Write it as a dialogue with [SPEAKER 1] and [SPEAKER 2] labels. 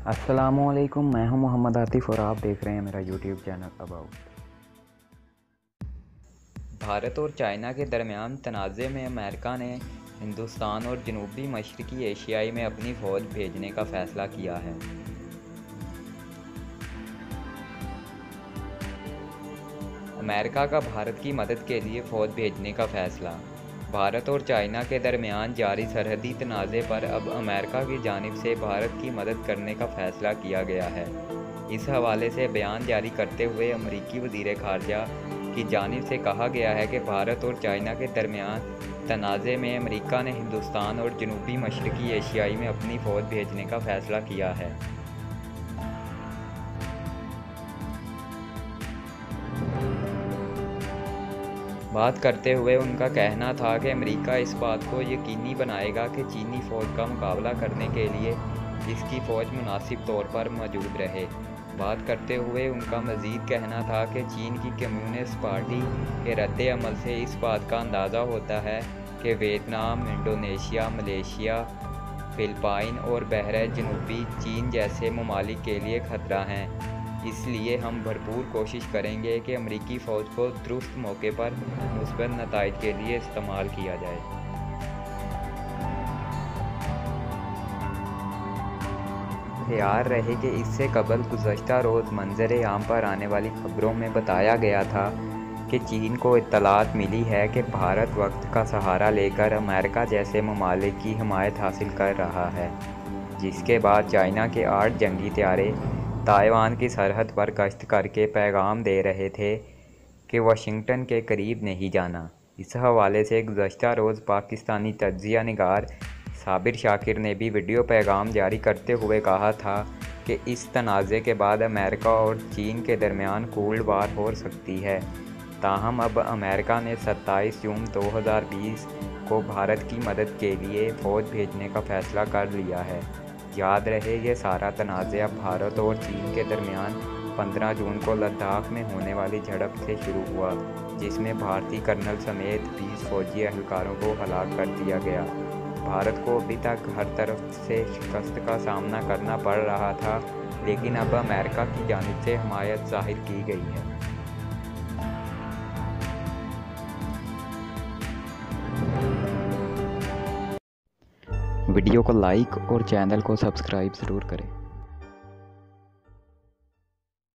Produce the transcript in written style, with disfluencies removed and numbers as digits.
[SPEAKER 1] अस्सलामुअलैकुम, मैं हूं मोहम्मद आतिफ़ और आप देख रहे हैं मेरा यूट्यूब चैनल अबाउट। भारत और चाइना के दरमियान तनाज़े में अमेरिका ने हिंदुस्तान और जनूबी मशरक़ी एशियाई में अपनी फ़ौज भेजने का फ़ैसला किया है। अमेरिका का भारत की मदद के लिए फ़ौज भेजने का फ़ैसला। भारत और चाइना के दरमियान जारी सरहदी तनाज़े पर अब अमेरिका की जानिब से भारत की मदद करने का फ़ैसला किया गया है। इस हवाले से बयान जारी करते हुए अमरीकी वज़ीर ख़ारजा की जानिब से कहा गया है कि भारत और चाइना के दरमियान तनाज़े में अमेरिका ने हिंदुस्तान और जनूबी मशरक़ी एशियाई में अपनी फ़ौज भेजने का फ़ैसला किया है। बात करते हुए उनका कहना था कि अमेरिका इस बात को यकीनी बनाएगा कि चीनी फ़ौज का मुकाबला करने के लिए इसकी फ़ौज मुनासिब तौर पर मौजूद रहे। बात करते हुए उनका मज़ीद कहना था कि चीन की कम्युनिस्ट पार्टी के रद्द अमल से इस बात का अंदाज़ा होता है कि वियतनाम, इंडोनेशिया, मलेशिया, फ़िलिपाइन और बहरीन जनूबी चीन जैसे ममालिक के लिए ख़तरा हैं। इसलिए हम भरपूर कोशिश करेंगे कि अमरीकी फ़ौज को दुरुस्त मौके पर मुस्बत नताइज के लिए इस्तेमाल किया जाए। ख्याल रहे कि इससे कबल गुज़श्ता रोज़ मंज़र आम पर आने वाली खबरों में बताया गया था कि चीन को इत्तलात मिली है कि भारत वक्त का सहारा लेकर अमेरिका जैसे ममालिक की हिमायत हासिल कर रहा है, जिसके बाद चाइना के 8 जंगी तैयारे ताइवान की सरहद पर गश्त करके पैगाम दे रहे थे कि वाशिंगटन के करीब नहीं जाना। इस हवाले से गुज़श्ता रोज़ पाकिस्तानी तज्ज़िया निगार साबिर शाकिर ने भी वीडियो पैगाम जारी करते हुए कहा था कि इस तनाज़े के बाद अमेरिका और चीन के दरमियान कोल्ड वार हो सकती है। ताहम अब अमेरिका ने 27 जून 2020 को भारत की मदद के लिए फ़ौज भेजने का फ़ैसला कर लिया है। याद रहे ये सारा तनाज़ा भारत और चीन के दरमियान 15 जून को लद्दाख में होने वाली झड़प से शुरू हुआ, जिसमें भारतीय कर्नल समेत 20 फ़ौजी अहलकारों को हलाक कर दिया गया। भारत को अभी तक हर तरफ से शिकस्त का सामना करना पड़ रहा था, लेकिन अब अमेरिका की जानिब से हमायत ज़ाहिर की गई है। वीडियो को लाइक और चैनल को सब्सक्राइब ज़रूर करें।